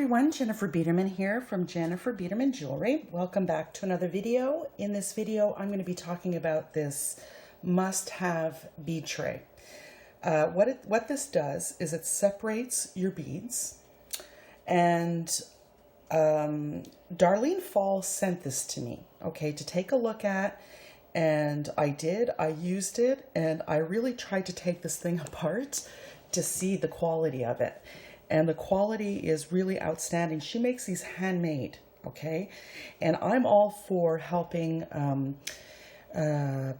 everyone, Jennifer Biedermann here from Jennifer Biedermann Jewelry. Welcome back to another video. In this video, I'm going to be talking about this must-have bead tray. What this does is it separates your beads, and Darlene Fall sent this to me, okay, to take a look at, and I did. I used it, and I really tried to take this thing apart to see the quality of it. And the quality is really outstanding. She makes these handmade, okay? And I'm all for helping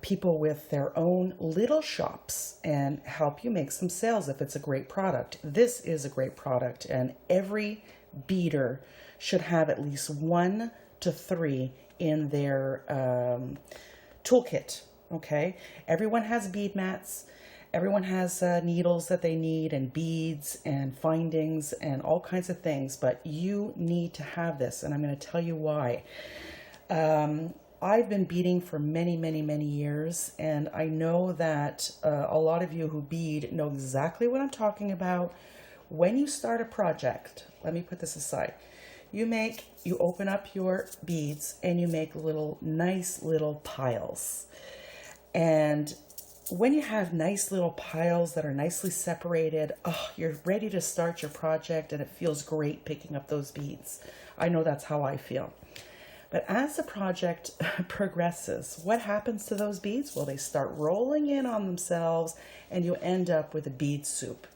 people with their own little shops and help you make some sales if it's a great product. This is a great product, and every beader should have at least 1 to 3 in their toolkit, okay? Everyone has bead mats. Everyone has needles that they need, and beads and findings and all kinds of things, but you need to have this, and I'm going to tell you why. I've been beading for many, many, many years, and I know that a lot of you who bead know exactly what I'm talking about. When you start a project, let me put this aside. You open up your beads and you make nice little piles. And when you have nice little piles that are nicely separated, oh, you're ready to start your project, and it feels great picking up those beads. I know that's how I feel. But as the project progresses, what happens to those beads? Well, they start rolling in on themselves, and you end up with a bead soup.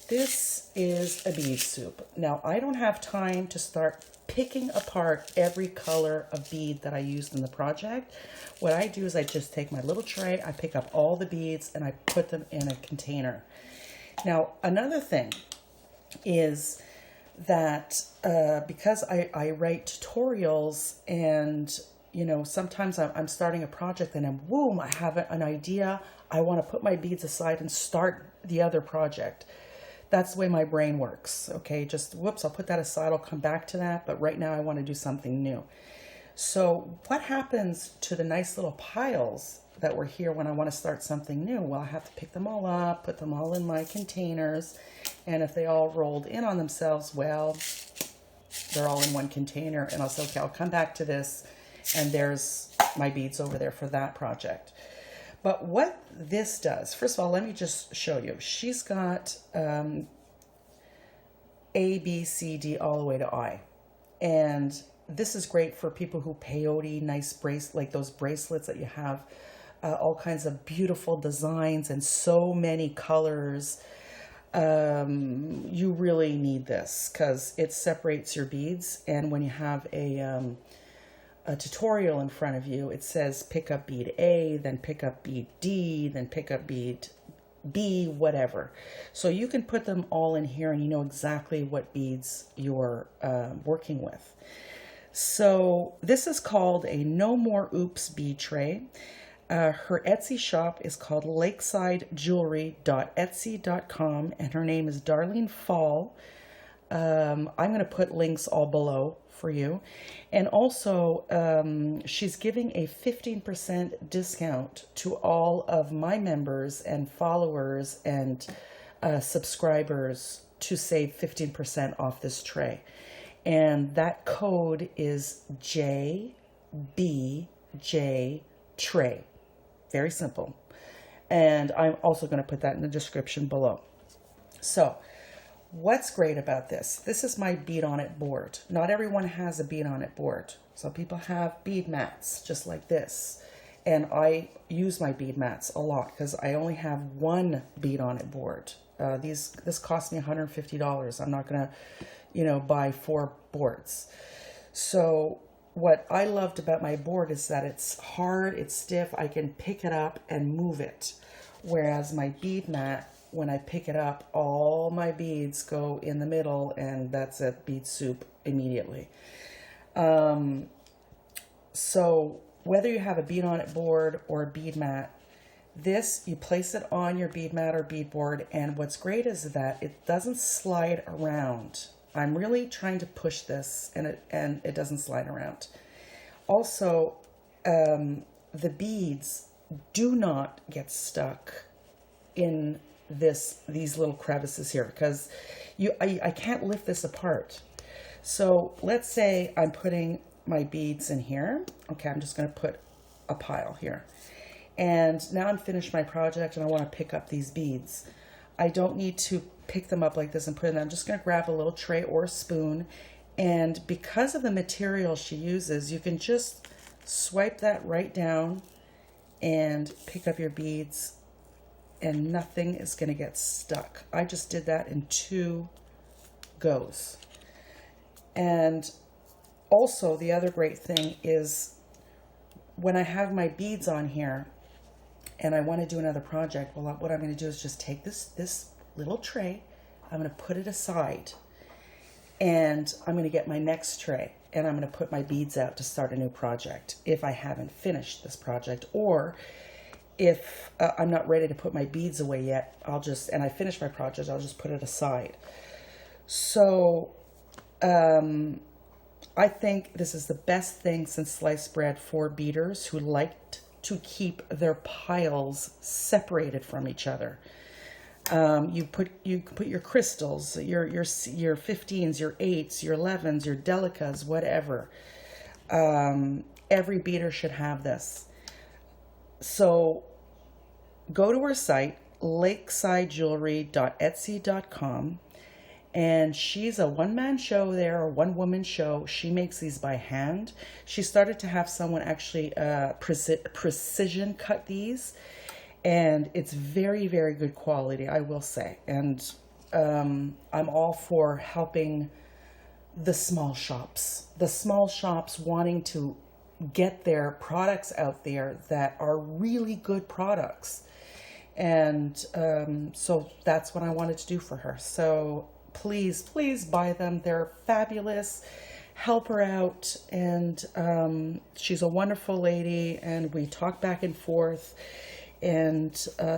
This is a bead soup. Now, I don't have time to start picking apart every color of bead that I used in the project. What I do is I just take my little tray, I pick up all the beads, and I put them in a container. Now, another thing is that because I write tutorials, and sometimes I'm starting a project and boom, I have an idea. I want to put my beads aside and start the other project. That's the way my brain works, okay? Just, whoops, I'll put that aside, I'll come back to that, but right now I want to do something new. So what happens to the nice little piles that were here when I want to start something new? Well, I have to pick them all up, put them all in my containers, and if they all rolled in on themselves, well, they're all in one container, and I'll say, okay, I'll come back to this, and there's my beads over there for that project. But what this does, first of all, let me just show you. She's got A, B, C, D, all the way to I. And this is great for people who peyote, nice like those bracelets that you have, all kinds of beautiful designs and so many colors. You really need this because it separates your beads. And when you have a tutorial in front of you, it says pick up bead A, then pick up bead D, then pick up bead B, whatever. So you can put them all in here and you know exactly what beads you're working with. So this is called a No More Oops bead tray. Her Etsy shop is called lakesidejewelry.etsy.com, and her name is Darlene Fall. I'm going to put links all below for you. And also, she's giving a 15% discount to all of my members and followers and subscribers to save 15% off this tray. And that code is JBJ Tray. Very simple. And I'm also going to put that in the description below. So, what's great about this? This is my bead on it board. Not everyone has a bead on it board. Some people have bead mats just like this. And I use my bead mats a lot because I only have one bead on it board. This cost me $150. I'm not going to, buy 4 boards. So what I loved about my board is that it's hard, it's stiff. I can pick it up and move it. Whereas my bead mat, when I pick it up, all my beads go in the middle, and that's a bead soup immediately. So whether you have a bead on it board or a bead mat, you place it on your bead mat or bead board, and what's great is that it doesn't slide around. I'm really trying to push this, and it doesn't slide around. Also, the beads do not get stuck in these little crevices here, because I can't lift this apart. So let's say I'm putting my beads in here. Okay, I'm just going to put a pile here. And now I'm finished my project and I want to pick up these beads. I don't need to pick them up like this and put them. I'm just going to grab a little tray or a spoon. And because of the material she uses, you can just swipe that right down and pick up your beads and nothing is going to get stuck. I just did that in 2 goes. And also the other great thing is when I have my beads on here and I want to do another project, well, what I'm going to do is just take this little tray, I'm going to put it aside, and I'm going to get my next tray and I'm going to put my beads out to start a new project if I haven't finished this project, or if I'm not ready to put my beads away yet, and I finish my project, I'll just put it aside. So I think this is the best thing since sliced bread for beaders who liked to keep their piles separated from each other. You can put your crystals, your 15s, your 8s, your 11s, your delicas, whatever. Every beader should have this. So go to her site, lakesidejewelry.etsy.com, and she's a one-man show there, or one-woman show. She makes these by hand. She started to have someone actually precision cut these, and it's very, very good quality, I will say. And I'm all for helping the small shops wanting to get their products out there that are really good products. And so that's what I wanted to do for her. So please, please buy them. They're fabulous. Help her out. And she's a wonderful lady, and we talk back and forth. And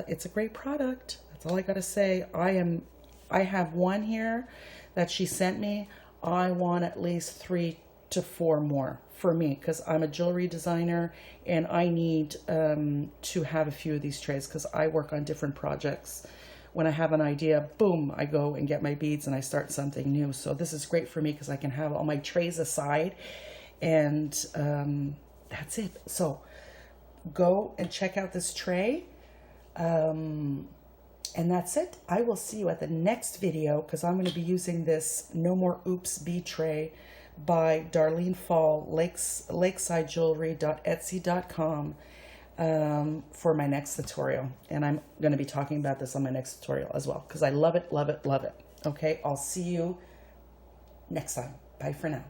it's a great product. That's all I got to say. I have one here that she sent me. I want at least 3 to 4 more for me, because I'm a jewelry designer and I need to have a few of these trays because I work on different projects. When I have an idea, boom, I go and get my beads and I start something new. So this is great for me because I can have all my trays aside, and that's it. So go and check out this tray. And that's it. I will see you at the next video because I'm going to be using this No More Oops bead tray by Darlene Fall, lakesidejewelry.etsy.com, for my next tutorial. And I'm going to be talking about this on my next tutorial as well because I love it, love it, love it. Okay, I'll see you next time. Bye for now.